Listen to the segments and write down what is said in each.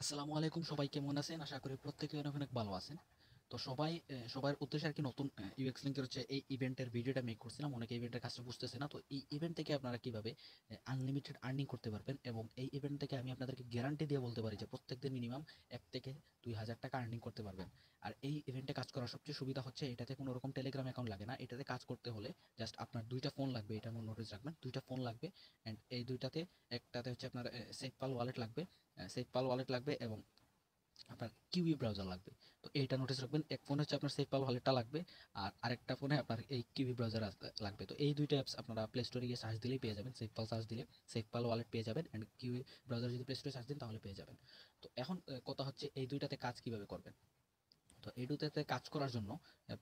আসসালামু আলাইকুম, সবাই কেমন আছেন? আশা করি প্রত্যেকে অনেক অনেক ভালো আছেন। তো সবার উদ্দেশ্যে আর কি নতুন ইউএক্স লিংকের হচ্ছে এই ইভেন্টের ভিডিওটা মেক করছিলাম। অনেকে ইভেন্টের কাজটা বুঝতেছে না। তো এই ইভেন্ট থেকে আপনারা কিভাবে আনলিমিটেড আর্নিং করতে পারবেন, এবং এই ইভেন্ট থেকে আমি আপনাদেরকে গ্যারান্টি দিয়ে বলতে পারি যে প্রত্যেকদিন মিনিমাম 1 থেকে 2 হাজার টাকা আর্নিং করতে পারবেন। আর এই ইভেন্টে কাজ করার সবচেয়ে সুবিধা হচ্ছে এটাতে কোনো রকম টেলিগ্রাম অ্যাকাউন্ট লাগে না। এটাতে কাজ করতে হলে জাস্ট আপনার 2টা ফোন লাগবে, এটা নোটিস রাখবেন। 2টা ফোন লাগবে, অ্যান্ড এই 2টাতে একটাতে হচ্ছে আপনার সেফপাল ওয়ালেট লাগবে, এবং আপনার কিউই ব্রাউজার লাগবে। তো এইটা নোটিস রাখবেন, এক ফোনে হচ্ছে আপনার সেফ পাল ওয়ালেটটা লাগবে, আর আরেকটা ফোনে আপনার এই কিউই ব্রাউজার লাগবে। তো এই দুইটা অ্যাপস আপনারা প্লে স্টোরে গিয়ে সার্চ দিলেই পেয়ে যাবেন। সেফ পাল সার্চ দিলে সেফ পাল ওয়ালেট পেয়ে যাবেন, অ্যান্ড কিউই ব্রাউজার যদি প্লে স্টোরে সার্চ দিন তাহলে পেয়ে যাবেন। তো এখন কথা হচ্ছে এই দুইটাতে কাজ কিভাবে করবেন। তো এই দুটাতে কাজ করার জন্য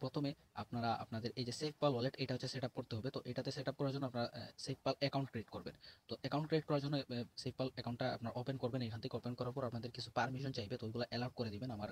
প্রথমে আপনারা আপনাদের এই যে সেফ পাল ওয়ালেট, এটা হচ্ছে সেট আপ করতে হবে। তো এটাতে সেট আপ করার জন্য আপনারা সেফ পাল অ্যাকাউন্ট ক্রিয়েট করবেন। তো অ্যাকাউন্ট ক্রিয়েট করার জন্য সেফ পাল অ্যাকাউন্টটা আপনার ওপেন করবেন। এখান থেকে ওপেন করার পর আপনাদের কিছু পারমিশন চাইবে, তো ওইগুলো অ্যালাউ করে দিবেন। আমার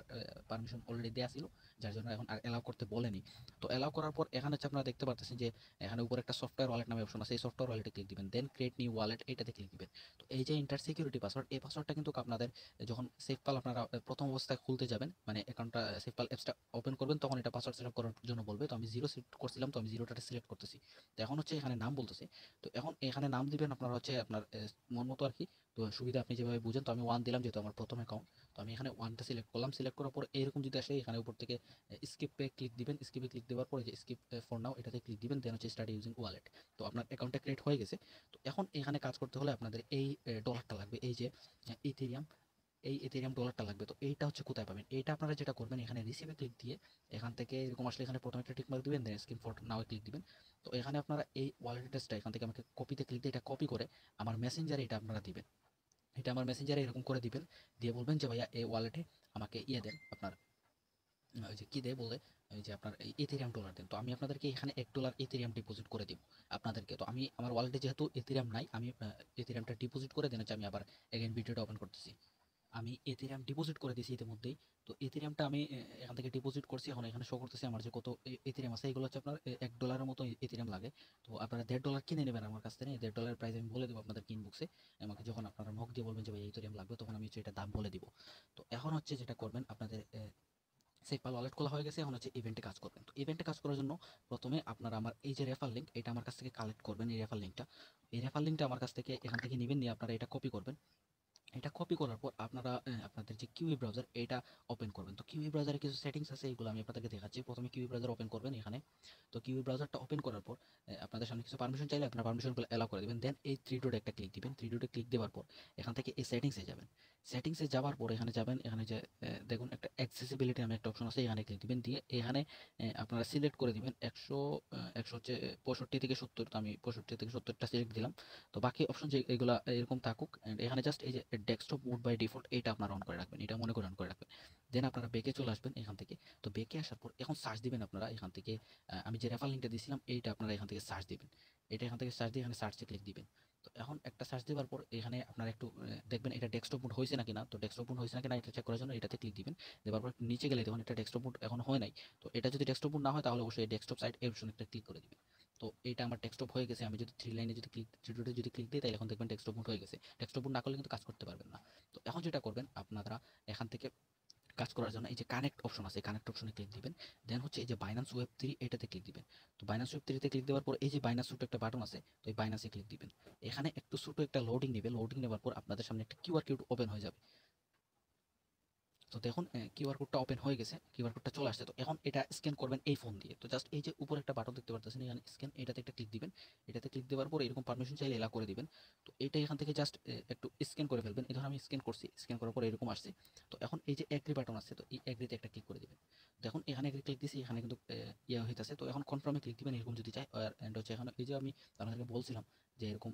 পারমিশন অলরেডি দেওয়া ছিল, যার জন্য এখন আর অ্যালাউ করতে বলেনি। তো অ্যালাউ করার পর এখানে হচ্ছে আপনারা দেখতে পাচ্ছেন যে এখানে উপরে একটা সফটওয়্যার ওয়ালেট নামে অপশন আছে। এই সফটওয়্যার ওয়ালেটে ক্লিক দিবেন, দেন ক্রিয়েট নিউ ওয়ালেট এটাতে ক্লিক দিবেন। তো এই যে ইন্টার সিকিউরিটি পাসওয়ার্ড, এই পাসওয়ার্ডটা কিন্তু আপনাদের যখন সেফপাল আপনারা প্রথম অবস্থায় খুলতে যাবেন, মানে অ্যাকাউন্টটা সেফপাল অ্যাপসটা ওপেন করবেন, তখন এটা পাসওয়ার্ড সেট আপ করার জন্য বলবে। তো আমি জিরো সিলেক্ট করছিলাম, তো আমি জিরোটা সিলেক্ট করতেছি। তো এখন হচ্ছে এখানে নাম বলতেছে। তো এখন এখানে নাম দিবেন আপনারা হচ্ছে আপনার মন মতো আর কি। তো সুবিধা আপনি যেভাবে বুঝেন। তো আমি 1 দিলাম, যেহেতু আমার প্রথম অ্যাকাউন্ট। তো আমি এখানে 1টা সিলেক্ট করলাম। সিলেক্ট করার পর এরকম যদি আসে, এখানে উপর থেকে স্কিপে ক্লিক দিবেন। স্কিপে ক্লিক দেওয়ার পরে যে স্কিপ ফর নাও এটাতে ক্লিক দিবেন, দেন হচ্ছে স্টার্ট ইউজিং ওয়ালেট। তো আপনার অ্যাকাউন্টটা ক্রিয়েট হয়ে গেছে। তো এখন এখানে কাজ করতে হলে আপনাদের এই ডলারটা লাগবে, এই যে ইথেরিয়াম, এই ইথেরিয়াম ডলারটা লাগবে। তো এইটা হচ্ছে কোথায় পাবেন, এইটা আপনারা যেটা করবেন, এখানে রিসিভে ক্লিক দিয়ে এখান থেকে এরকম আসলে এখানে প্রথমে একটা টিক মার্ক দিবেন, দেন স্ক্রিন ফর নাও ক্লিক দিবেন। তো এখানে আপনারা এই ওয়ালেট অ্যাড্রেসটা এখান থেকে আমাকে কপিতে ক্লিক দিয়ে এটা কপি করে আমার মেসেঞ্জারে এটা আপনারা দিবেন। এটা আমার মেসেঞ্জারে এরকম করে দিবেন, দিয়ে বলবেন যে ভাইয়া এই ওয়ালেটে আমাকে দেন আপনার ওই যে কি দেয় বলে, ওই যে আপনার এই ইথেরিয়াম ডলার দেন। তো আমি আপনাদেরকে এখানে $1 ইথেরিয়াম ডিপোজিট করে দিব আপনাদেরকে। তো আমি আমার ওয়ালেটে যেহেতু ইথেরিয়াম নাই, আমি ইথেরিয়ামটা ডিপোজিট করে দেন হচ্ছে আমি আবার এগেন ভিডিওটা ওপেন করতেছি। আমি ইথেরিয়াম ডিপোজিট করে দিয়েছি ইতিমধ্যেই। তো ইথেরিয়ামটা আমি এখান থেকে ডিপোজিট করছি। এখন এখানে শো করতেছি আমার যে কত ইথেরিয়াম আছে। এগুলো হচ্ছে আপনার $1 মতো ইথেরিয়াম লাগে। তো আপনারা $1.5 কিনে নেবেন আমার কাছ থেকে। $1.5 প্রাইস আমি বলে দেবো আপনাদের ইনবক্সে। আমাকে যখন আপনারা নক দিয়ে বলবেন যে ভাই ইথেরিয়াম লাগবে, তখন আমি হচ্ছে এটা দাম বলে দিব। তো এখন হচ্ছে যেটা করবেন, আপনাদের সেফপাল ওয়ালেট খোলা হয়ে গেছে। এখন হচ্ছে ইভেন্টে কাজ করবেন। তো ইভেন্টে কাজ করার জন্য প্রথমে আপনারা আমার এই যে রেফার লিঙ্ক, এটা আমার কাছ থেকে কালেক্ট করবেন। এই রেফার লিঙ্কটা আমার কাছ থেকে এখান থেকে নেবেন, নিয়ে আপনারা এটা কপি করবেন। এটা কপি করার পর আপনারা আপনাদের যে কিউই ব্রাউজার এটা ওপেন করবেন। তো কিউই ব্রাউজারে কিছু সেটিংস আছে, এগুলো আমি আপনাদেরকে দেখাচ্ছি। প্রথমে কিউই ব্রাউজার ওপেন করবেন এখানে। তো কিউই ব্রাউজারটা ওপেন করার পর আপনাদের সামনে কিছু পারমিশন চাইলে আপনারা পারমিশনগুলো অ্যালাউ করে দেবেন। দেন এই থ্রি ডট একটা ক্লিক দিবেন। থ্রি ডটে ক্লিক দেওয়ার পর এখান থেকে এই সেটিংসে যাবেন। সেটিংসে যাওয়ার পর এখানে যাবেন, এখানে যে দেখুন একটা অ্যাক্সেসিবিলিটি নামে একটা অপশন আছে, এখানে ক্লিক দিবেন। দিয়ে এখানে আপনারা সিলেক্ট করে দিবেন 100 হচ্ছে 65 থেকে 70। তো আমি 65 থেকে 70টা সিলেক্ট দিলাম। তো বাকি অপশন যে এগুলা এরকম থাকুক, and এখানে জাস্ট এই যে ডেস্কটপ মোড বাই ডিফল্ট এটা আপনারা অন করে রাখবেন, এটা মনে করে অন করে রাখবেন। দেন আপনারা বেকে চলে আসবেন এখান থেকে। তো বেকে আসার পর এখন সার্চ দিবেন আপনারা এখান থেকে। আমি যে রেফার লিঙ্কটা দিয়েছিলাম এইটা আপনারা এখান থেকে সার্চ দিবেন। এটা এখান থেকে সার্চ দিয়ে এখানে সার্চে ক্লিক দিবেন। তো এখন একটা সার্চ দেওয়ার পর এখানে আপনারা একটু দেখবেন এটা ডেস্কটপ মোড হয়েছে নাকি না। তো ডেস্কটপ মোড হয়েছে নাকি না এটা চেক করার জন্য এটাতে ক্লিক দিবেন। দেওয়ার পর নিচে গেলে দেখুন এটা ডেস্কটপ মোড এখন হয় নাই। তো এটা যদি ডেস্কটপ মোড না হয় তাহলে অবশ্যই ডেস্কটপ সাইট এই অপশনে একটা ক্লিক করে দিবেন। তো এটা আমার ডেস্কটপ হয়ে গেছে। আমি যদি থ্রি ডটে যদি ক্লিক দিই, তাহলে এখন দেখবেন ডেস্কটপ মুড হয়ে গেছে। ডেস্কটপ মুড না করলে কিন্তু কাজ করতে পারবেন না। তো এখন যেটা করবেন আপনারা এখান থেকে কাজ করার জন্য এই যে কানেক্ট অপশন আছে, কানেক্ট অপশনে ক্লিক দিবেন। দেন হচ্ছে এই যে বাইন্যান্স ওয়েব 3 এটাতে ক্লিক দিবেন। তো বাইন্যান্স ওয়েব 3 তে ক্লিক দেওয়ার পর এই যে বাইন্যান্স ছোট একটা বাটন আছে, তো এই বাইন্যান্সে ক্লিক দিবেন। এখানে একটু ছোট একটা লোডিং নেবে। লোডিং নেওয়ার পর আপনাদের সামনে একটা কিউআর কোড ওপেন হয়ে যাবে। তো দেখুন কিউআর কোডটা ওপেন হয়ে গেছে, কিউআর কোডটা চলে আসছে। তো এখন এটা স্ক্যান করবেন এই ফোন দিয়ে। তো জাস্ট এই যে উপরে একটা বাটন দেখতে পারতেছেন এখানে স্ক্যান, এটাতে একটা ক্লিক দিবেন। এটাতে ক্লিক দেওয়ার পর এরকম পারমিশন চাইলে এলা করে দিবেন। তো এটা এখান থেকে জাস্ট একটু স্ক্যান করে ফেলবেন। এই ধরুন আমি স্ক্যান করছি, স্ক্যান করার পর এরকম আসছে। তো এখন এই যে এগ্রি বাটন আছে, তো এই এগ্রিতে একটা ক্লিক করে দিবেন। দেখুন এখানে এগ্রি ক্লিক দিছি, এখানে কিন্তু ইয়ে হইতাছে। তো এখন কনফার্মে ক্লিক দিবেন এরকম যদি চাই। আর এন্ড হচ্ছে এখানে এই যে আমি আপনাদেরকে বলছিলাম যে এরকম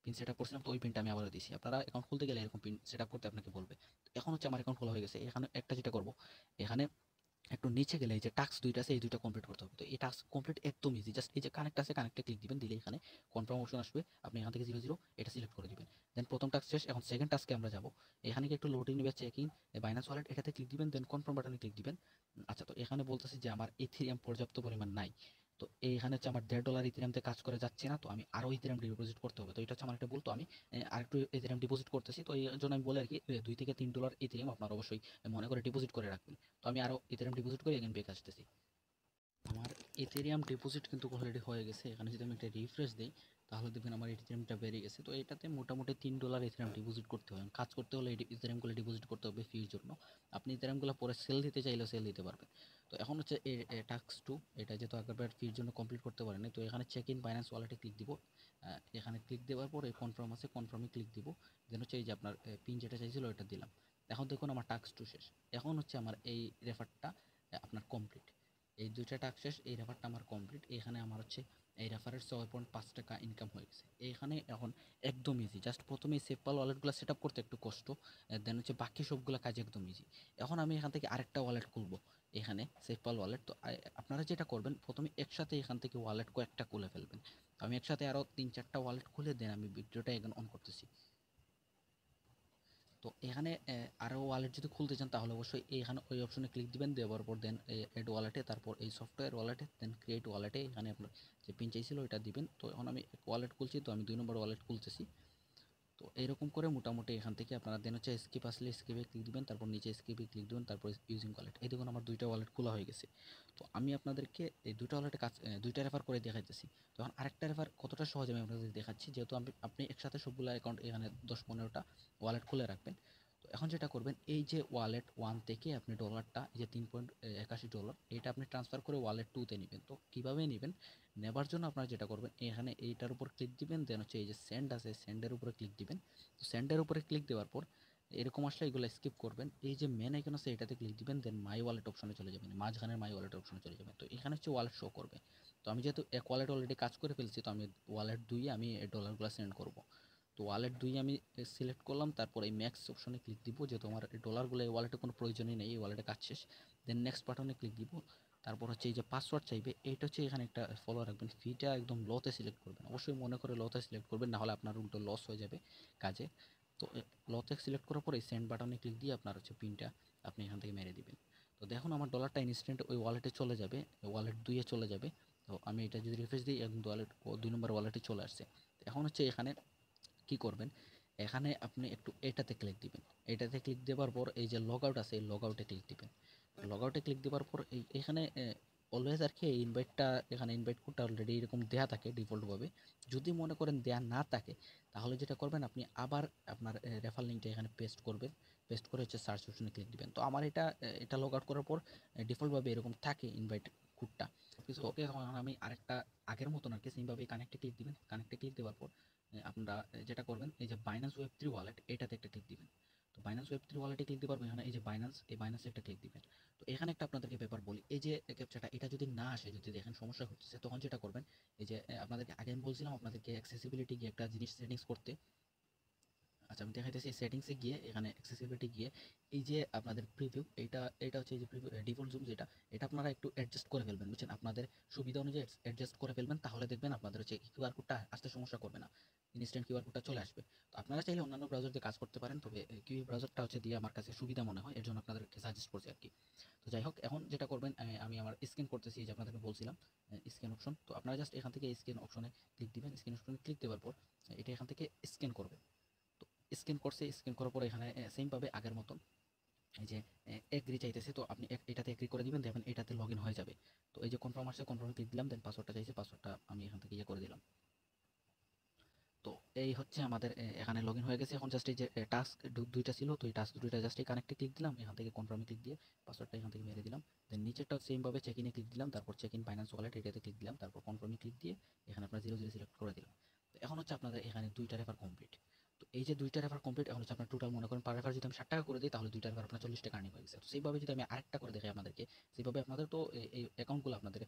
পিন সেট আপ করছিলাম, তো ওই পিনটা আমি আবারও দিছি। আপনারা অ্যাকাউন্ট খুলতে গেলে এরকম পিন সেট আপ করতে আপনাকে বলবে। তো এখন হচ্ছে আমার অ্যাকাউন্ট খোলা হয়ে গেছে। এখানে একটা যেটা করব, এখানে একটু নিচে গেলে এই যে টাস্ক দুইটা আছে, এই দুইটা কমপ্লিট করতে হবে। তো এই টাস্ক কমপ্লিট একদম ইজি। জাস্ট এই যে কানেক্ট আছে, কানেক্টে ক্লিক দিবেন। দিলে এখানে কনফার্ম অপশন আসবে। আপনি এখান থেকে 00 এটা সিলেক্ট করে দিবেন। দেন প্রথম টাস্ক শেষ। এখন সেকেন্ড টাস্কে আমরা যাব। এখানে কি একটু লোডিং নেবে, চেকিং বাইন্যান্স ওয়ালেট এটাতে ক্লিক দিবেন। দেন কনফার্ম বাটনে ক্লিক দিবেন। আচ্ছা, তো এখানে বলতেছে যে আমার ইথেরিয়াম পর্যাপ্ত পরিমাণ নাই। তো এইখানে হচ্ছে আমার $1.5 ইথেরিয়ামতে কাজ করে যাচ্ছে না, তো আমি আরো ইথেরিয়াম ডিপোজিট করতে হবে। তো এটা হচ্ছে আমার একটা ভুল। তো আমি আরেকটু ইথেরিয়াম ডিপোজিট করতেছি। তো এই জন্য আমি বলে আর কি $2 থেকে $3 ইথেরিয়াম আপনার অবশ্যই মনে করে ডিপোজিট করে রাখবেন। তো আমি আরো ইথেরিয়াম ডিপোজিট করে এখানে বেক আসতেছি। আমার ইথেরিয়াম ডিপোজিট কিন্তু অলরেডি হয়ে গেছে। এখানে যদি আমি একটা রিফ্রেশ দিই তাহলে দেখবেন আমার ইথেরিয়ামটা বেড়ে গেছে। তো এটাতে মোটামুটি $3 ইথেরিয়াম ডিপোজিট করতে হয়। কাজ করতে হলে ইথেরিয়ামগুলো ডিপোজিট করতে হবে ফির জন্য। আপনি ইথেরিয়ামগুলো পরে সেল দিতে চাইলেও সেল দিতে পারবেন। তো এখন হচ্ছে টাস্ক 2, এটা যেহেতু আগেরবার ফির জন্য কমপ্লিট করতে পারেনি, তো এখানে চেক ইন বাইন্যান্স ওয়ালেটে ক্লিক দিব। এখানে ক্লিক দেওয়ার পর এই কনফার্ম আছে, কনফার্মে ক্লিক দিব। দেন হচ্ছে এই যে আপনার পিন যেটা চাইছিল ওটা দিলাম। এখন দেখুন আমার টাস্ক 2 শেষ। এখন হচ্ছে আমার এই রেফারটা আপনার কমপ্লিট। এই দুইটা টাস্ক শেষ, এই রেফারটা আমার কমপ্লিট। এখানে আমার হচ্ছে এই রেফারের 6.5 টাকা ইনকাম হয়ে গেছে। এইখানে এখন একদম ইজি, জাস্ট প্রথমে সেফপাল ওয়ালেটগুলো সেট আপ করতে একটু কষ্ট, দেন হচ্ছে বাকি সবগুলো কাজ একদম ইজি। এখন আমি এখান থেকে আরেকটা ওয়ালেট খুলবো, এখানে সেফপাল ওয়ালেট। তো আপনারা যেটা করবেন প্রথমে একসাথে এখান থেকে ওয়ালেট কয়েকটা খুলে ফেলবেন। তো আমি একসাথে আরও 3-4টা ওয়ালেট খুলে দেন আমি ভিডিওটা এখন অন করতেছি। তো এখানে আরও ওয়ালেট যদি খুলতে চান তাহলে অবশ্যই এখানে ওই অপশনে ক্লিক দিবেন, দেওয়ার পর দেন এড ওয়ালেটে, তারপর এই সফটওয়্যার ওয়ালেটে, দেন ক্রিয়েট ওয়ালেটে এখানে আপনার যে পিন চাইছিল ওইটা দিবেন। তো এখন আমি ওয়ালেট খুলছি, তো আমি 2 নম্বর ওয়ালেট খুলতেছি। তো এরকম করে মোটামুটি এখান থেকে আপনারা দেন হচ্ছে স্কিপ আসলে স্কিপে ক্লিক দিবেন, তারপর নিচে স্কিপে ক্লিক দিবেন, তারপর ইউজিং ওয়ালেট। এই দেখুন আমার 2টা ওয়ালেট খোলা হয়ে গেছে। তো আমি আপনাদেরকে এই 2টা ওয়ালেটে কাজ 2টা রেফার করে দেখাইতেছি। তখন আরেকটা রেফার কতটা সহজ আমি আপনাদের দেখাচ্ছি, যেহেতু আপনি একসাথে সবগুলো অ্যাকাউন্ট এখানে 10-15টা ওয়ালেট খুলে রাখবেন। তো এখন যেটা করবেন এই যে ওয়ালেট 1 থেকে আপনি ডলারটা, এই যে $3.81 এটা আপনি ট্রান্সফার করে ওয়ালেট 2তে নেবেন। তো কীভাবে নেবেন, নেবার জন্য আপনারা যেটা করবেন এখানে এইটার উপর ক্লিক দিবেন, দেন হচ্ছে এই যে সেন্ড আছে সেন্ডের উপরে ক্লিক দিবেন। তো সেন্ডের উপরে ক্লিক দেওয়ার পর এরকম আসলে এগুলো স্কিপ করবেন, এই যে মেন আইকন আছে এটাতে ক্লিক দিবেন, দেন মাই ওয়ালেট অপশনে চলে যাবেন, মাঝখানের মাই ওয়ালেট অপশনে চলে যাবেন। তো এখানে হচ্ছে ওয়ালেট শো করবে। তো আমি যেহেতু এক ওয়ালেট অলরেডি কাজ করে ফেলছি, তো আমি ওয়ালেট 2 আমি এই ডলারগুলো সেন্ড করব। তো ওয়ালেট 2 আমি সিলেক্ট করলাম, তারপর এই ম্যাক্স অপশনে ক্লিক দিব, যেহেতু আমার এই ডলারগুলো এই ওয়ালেটে কোনো প্রয়োজনই নেই, এই ওয়ালেটে কাজ শেষ। দেন নেক্সট বাটনে ক্লিক দিব। তারপর হচ্ছে এই যে পাসওয়ার্ড চাইবে, এইটা হচ্ছে এখানে একটা ফলো রাখবেন, ফিটা একদম লোতে সিলেক্ট করবেন, অবশ্যই মনে করে লোতে সিলেক্ট করবেন, না হলে আপনার উল্টো লস হয়ে যাবে কাজে। তো লোতে সিলেক্ট করার পরে সেন্ড বাটনে ক্লিক দিয়ে আপনার হচ্ছে পিনটা আপনি এখান থেকে মেরে দিবেন। তো দেখুন আমার ডলারটা ইনস্ট্যান্ট ওই ওয়ালেটে চলে যাবে, ওয়ালেট 2-এ চলে যাবে। তো আমি এটা যদি রিফ্রেশ দিই একদম ওয়ালেট 2 নম্বর ওয়ালেটে চলে আসছে। এখন হচ্ছে এখানে কি করবেন, এখানে আপনি একটু এটাতে ক্লিক দিবেন। এটাতে ক্লিক দেওয়ার পর এই যে লগ আউট আছে এই লগ আউটে ক্লিক দিবেন। লগ আউটে ক্লিক দেওয়ার পর এখানে অলওয়েজ আর কি এই ইনভাইটটা, এখানে ইনভাইট কোডটা অলরেডি এরকম দেয়া থাকে ডিফল্টভাবে। যদি মনে করেন দেয়া না থাকে তাহলে যেটা করবেন আপনি আবার আপনার রেফার লিঙ্কটা এখানে পেস্ট করবেন, পেস্ট করে হচ্ছে সার্চ অপশনে ক্লিক দিবেন। তো আমার এটা লগ আউট করার পর ডিফল্টভাবে এরকম থাকে ইনভাইট কোডটা। কিছু ওকে, এখন আমি আরেকটা আগের মতন আর কি সেমভাবে কানেক্টে ক্লিক দিবেন। কানেক্টে ক্লিক দেওয়ার পর আপনারা যেটা করবেন এই যে বাইন্যান্স ওয়েব 3 ওয়ালেট এটাতে একটা ক্লিক দিবেন। তো বাইন্যান্স ওয়েব 3 ওয়ালেটে ক্লিক দেওয়ার পর এখানে এই যে বাইন্যান্স, এই বাইন্যান্সে একটা ক্লিক দিবেন। তো এখানে একটা আপনাদেরকে ব্যাপার বলি, এই যে ক্যাপচাটা এটা যদি না আসে, যদি দেখেন সমস্যা হচ্ছে, তখন যেটা করবেন এই যে আপনাদেরকে আগে আমি বলছিলাম আপনাদেরকে অ্যাক্সেসিবিলিটি গিয়ে একটা জিনিস সেটিংস করতে। আচ্ছা আমি দেখাইতেছি সেটিংসে গিয়ে এখানে অ্যাক্সেসিবিলিটি গিয়ে এই যে আপনাদের প্রিভিউ, এটা হচ্ছে এই যে প্রিভিউ ডিফল্ট জুম যেটা, এটা আপনারা একটু অ্যাডজাস্ট করে ফেলবেন, বুঝছেন, আপনাদের সুবিধা অনুযায়ী অ্যাডজাস্ট করে ফেলবেন। তাহলে দেখবেন আপনাদের হচ্ছে কিউআর কোডটা আসতে সমস্যা করবে না, ইনস্ট্যান্ট কিউআর কোডটা চলে আসবে। তো আপনারা চাইলে অন্যান্য ব্রাউজার দিয়ে কাজ করতে পারেন, তবে কিউই ব্রাউজারটা হচ্ছে দিয়ে আমার কাছে সুবিধা মনে হয়, এর জন্য আপনাদেরকে সাজেস্ট করছি আর কি। তো যাই হোক, এখন যেটা করবেন আমি আমার স্ক্যান করতেছি, এই যে আপনাদেরকে বলছিলাম স্ক্যান অপশন। তো আপনারা জাস্ট এখান থেকে স্ক্যান অপশনে ক্লিক দিবেন, স্ক্যান অপশনে ক্লিক দেওয়ার পর এটা এখান থেকে স্ক্যান করবেন। তো স্ক্যান করছে, স্ক্যান করার পর এখানে সেম পাবে আগের মতন, এই যে এগ্রি চাইতেছে, তো আপনি এটাতে এগ্রি করে দিবেন, দেখবেন এটাতে লগ ইন হয়ে যাবে। তো এই যে কনফার্ম আসছে, কনফার্মে ক্লিক দিলাম, দেন পাসওয়ার্ডটা চাইছে, পাসওয়ার্ডটা আমি এখান থেকে করে দিলাম। তো এই হচ্ছে আমাদের এখানে লগ ইন হয়ে গেছে। এখন জাস্ট এই যে টাস্ক 2টা ছিল, তো এই টাস্ক 2টা জাস্ট এই কানেক্টে ক্লিক দিলাম, এখান থেকে কনফার্মে ক্লিক দিয়ে পাসওয়ার্ডটা এখান থেকে মেরে দিলাম। দেন নিচেরটাও সেমভাবে চেক ইনে ক্লিক দিলাম, তারপর চেক ইন ফাইন্যান্স ওয়ালেট এটাতে ক্লিক দিলাম, তারপর কনফার্মে ক্লিক দিয়ে এখানে আপনার 00 সিলেক্ট করে দিলাম। তো এখন হচ্ছে আপনাদের এখানে 2টা রেফার কমপ্লিট। তো এই যে 2টা রেফার কমপ্লিট, এখন হচ্ছে আপনার টোটাল মনে করেন পার রেফার যদি আমি 60 টাকা করে দিই তাহলে 2টা রেফার আপনার 40 টাকা আর্নিং হয়ে গেছে। তো সেইভাবে যদি আমি আরেকটা করে দেখাই আপনাদেরকে, সেইভাবে আপনাদের তো এই অ্যাকাউন্টগুলো আপনাদের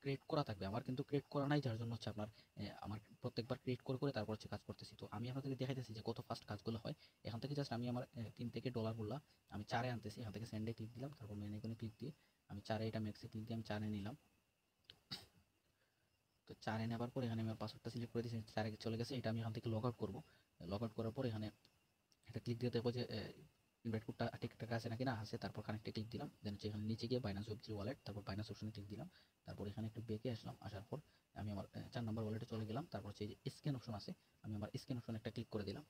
ক্রিয়েট করা থাকবে। আমার কিন্তু ক্রিয়েট করা নাই, যার জন্য হচ্ছে আপনার আমার প্রত্যেকবার ক্রিয়েট করে করে তারপর হচ্ছে কাজ করতেছি। তো আমি আপনাদেরকে দেখাইতেছি যে কত ফাস্ট কাজগুলো হয়। এখান থেকে জাস্ট আমি আমার 3 থেকে ডলারগুলো আমি 4-এ আনতেছি, এখান থেকে সেন্ডে ক্লিক দিলাম, তারপর মেন আইকনে ক্লিক দিয়ে আমি 4-এ এটা ম্যাক্সে ক্লিক দিয়ে আমি 4-এ নিলাম। তো 4-এ নেবার পর এখানে আমার পাসওয়ার্ডটা সিলেক্ট করে দিয়েছি, 4-এ চলে গেছে। এটা আমি এখান থেকে লগ আউট করবো। লগ আউট করার পর এখানে একটা ক্লিক দিয়ে দেখবো যে ইনভাইট কোডটা ঠিকঠাক আছে নাকি না আছে, তারপর কানেক্টে ক্লিক দিলাম, দেন সেখানে নিচে গিয়ে বাইন্যান্স ওয়েব 3 ওয়ালেট, তারপর বাইন্যান্স অপশনে ক্লিক দিলাম, তারপর এখানে একটু বেঁকে আসলাম, আসার পর আমি আমার 4 নাম্বার ওয়ালেটে চলে গেলাম, তারপর হচ্ছে এই যে স্ক্যান অপশন আছে, আমি আমার স্ক্যান অপশনে একটা ক্লিক করে দিলাম,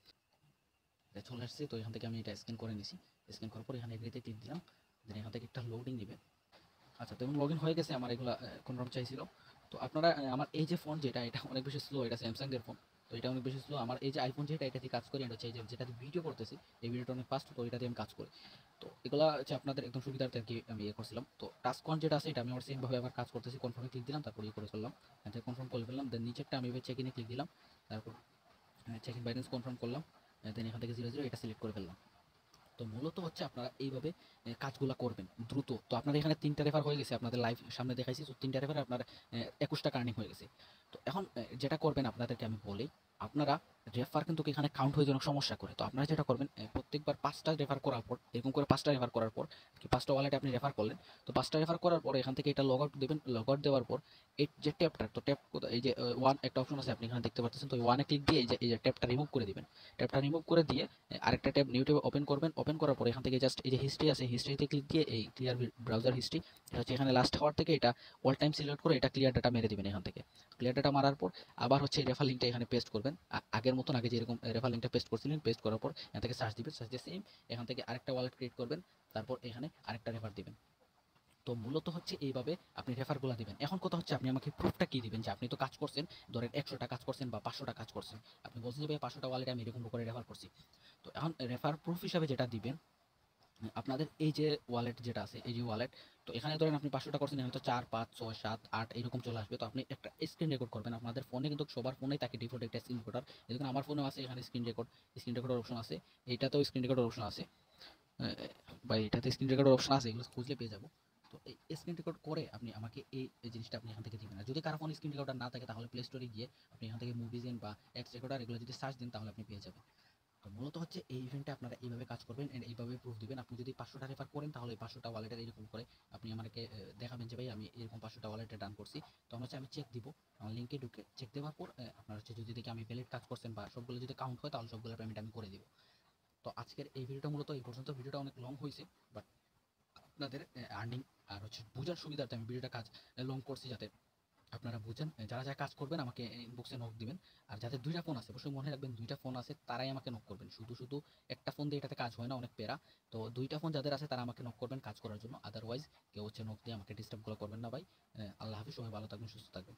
চলে আসছে। তো এখান থেকে আমি এটা স্ক্যান করে নিছি, স্ক্যান করার পর এখানে এগ্রিতে ক্লিক দিলাম, দেন এখান থেকে একটা লোডিং দিবে। আচ্ছা, তো লগ ইন হয়ে গেছে আমার, এগুলো কনফার্ম চাইছিল। তো আপনারা আমার এই যে ফোন যেটা, এটা অনেক বেশি স্লো, এটা স্যামসাং এর ফোন, তো এটা অনেক বেশি স্লো। আমার এই যে আইফোন যেটা, এটা দিয়ে কাজ করি, এটা হচ্ছে এই যে যেটাতে ভিডিও করতেছি, এই ভিডিওটা অনেক ফাস্ট, তো এটা দিয়ে আমি কাজ করি। তো এগুলা হচ্ছে আপনাদের একদম সুবিধার্থে আর কি আমি ইয়ে করছিলাম। তো টাস্ক ওয়ান যেটা আছে, এটা আমি আমার সেমভাবে আবার কাজ করতেছি, কনফার্মে ক্লিক দিলাম, তারপর ইয়ে করে ফেললাম, কনফার্ম করে ফেললাম, দেন নিচেরটা আমি এবার চেক ইনে ক্লিক দিলাম, তারপর চেক ইন ব্যালেন্স কনফার্ম করলাম, দেন এখান থেকে 00 এটা সিলেক্ট করে ফেললাম। তো মূলত হচ্ছে আপনারা এইভাবে কাজগুলো করবেন দ্রুত। তো আপনার এখানে 3টা রেফার হয়ে গেছে, আপনাদের লাইভ সামনে দেখাইছি। তো 3টা রেফার আপনার 21 টাকা আর্নিং হয়ে গেছে। তো এখন যেটা করবেন আপনাদেরকে আমি বলি, আপনারা রেফার কিন্তু এখানে কাউন্ট হয়ে অনেক সমস্যা করে। তো আপনারা যেটা করবেন, প্রত্যেকবার 5টা রেফার করার পর, এরকম করে 5টা রেফার করার পর, 5টা ওয়ালেটে আপনি রেফার করলেন, তো 5টা রেফার করার পর এখান থেকে এটা লগ আউট দেবেন, লগ আউট দেওয়ার পর এই যে ট্যাবটা, তো ট্যাব এই যে ওয়ান একটা অপশন আছে আপনি এখানে দেখতে পাচ্ছেন, তো ওয়ানে ক্লিক দিয়ে এই যে ট্যাবটা রিমুভ করে দিবেন। ট্যাবটা রিমুভ করে দিয়ে আরেকটা ট্যাব নিউ ট্যাব ওপেন করবেন, ওপেন করার পর এখান থেকে জাস্ট এই যে হিস্ট্রি আছে, হিস্ট্রিতে ক্লিক দিয়ে এই ক্লিয়ার ব্রাউজার হিস্ট্রি, এটা হচ্ছে এখানে লাস্ট হওয়ার থেকে এটা অল টাইম সিলেক্ট করে এটা ক্লিয়ার ডাটা মেরে দিবেন। এখান থেকে ক্লিয়ার ডাটা মারার পর আবার হচ্ছে এই রেফার লিঙ্কটা এখানে পেস্ট করবেন, আগের মতন আগে যেরকম রেফার লিঙ্কটা পেস্ট করছিলেন, পেস্ট করার পর এখান থেকে সার্চ দিবেন, সার্চ দিয়ে সেম এখান থেকে আরেকটা ওয়ালেট ক্রিয়েট করবেন, তারপর এখানে আরেকটা রেফার দিবেন। তো মূলত হচ্ছে এইভাবে আপনি রেফারগুলো দিবেন। এখন কথা হচ্ছে আপনি আমাকে প্রুফটা কি দিবেন যে আপনি তো কাজ করছেন, ধরেন 100টা কাজ করছেন বা 500টা কাজ করছেন, আপনি বলছেন যে ভাই 500টা ওয়ালেটে আমি এরকম করে রেফার করছি। তো এখন রেফার প্রুফ হিসাবে যেটা দিবেন, আপনাদের এই যে ওয়ালেট যেটা আছে, এই যে ওয়ালেট, তো এখানে ধরেন আপনি 500টা করছেন, এখানে তো 4 5 6 7 8 এরকম চলে আসবে। তো আপনি একটা স্ক্রিন রেকর্ড করবেন, আপনাদের ফোনে কিন্তু সবার ফোনেই থাকে ডিফল্ট একটা স্ক্রিন রেকর্ডার, যেরকম আমার ফোনেও আছে, এখানে স্ক্রিন রেকর্ডার অপশন আছে, এইটাতেও স্ক্রিন রেকর্ডার অপশন আছে, বা এটাতে স্ক্রিন রেকর্ডার অপশন আছে, এগুলো খুঁজলে পেয়ে যাবো। তো এই স্ক্রিন রেকর্ড করে আপনি আমাকে এই জিনিসটা আপনি এখান থেকে দিবেন। আর যদি কারো ফোনে স্ক্রিন রেকর্ডার না থাকে, তাহলে প্লে স্টোরে গিয়ে আপনি এখান থেকে মুভিজেন বা এক্স রেকর্ডার এগুলো যদি সার্চ দেন, তাহলে আপনি পেয়ে যাবেন। তো মূলত হচ্ছে এই ইভেন্টে আপনারা এইভাবে কাজ করবেন এন্ড এইভাবে প্রুফ দিবেন। আপনি যদি 500টা রেফার করেন, তাহলে এই 500টা ওয়ালেটের এরকম করে আপনি আমাকে দেখাবেন যে ভাই আমি এরকম 500টা ওয়ালেটে ডান করছি। তখন হচ্ছে আমি চেক দিব, আমার লিঙ্কে ঢুকে চেক দেওয়ার পর আপনার হচ্ছে যদি দেখি আমি ভ্যালিড কাজ করছেন বা সবগুলো যদি কাউন্ট হয়, তাহলে সবগুলো পেমেন্ট আমি করে দিব। তো আজকের এই ভিডিওটা মূলত এই পর্যন্ত। ভিডিওটা অনেক লং হয়েছে, বাট আপনাদের আর্নিং আর হচ্ছে বোঝার সুবিধার্থে আমি ভিডিওটা কাজ লং করছি, যাতে আপনারা বুঝেন। যারা যারা কাজ করবেন আমাকে ইনবক্সে নক দিবেন। আর যাদের 2টা ফোন আছে, অবশ্যই মনে রাখবেন 2টা ফোন আছে তারাই আমাকে নক করবেন। শুধু শুধু একটা ফোন দিয়ে এটাতে কাজ হয় না, অনেক পেরা। তো 2টা ফোন যাদের আছে তারা আমাকে নক করবেন কাজ করার জন্য, আদারওয়াইজ কেউ হচ্ছে নক দিয়ে আমাকে ডিস্টার্বগুলো করবেন না ভাই। আল্লাহ হাফিজ, সবাই ভালো থাকবেন, সুস্থ থাকবেন।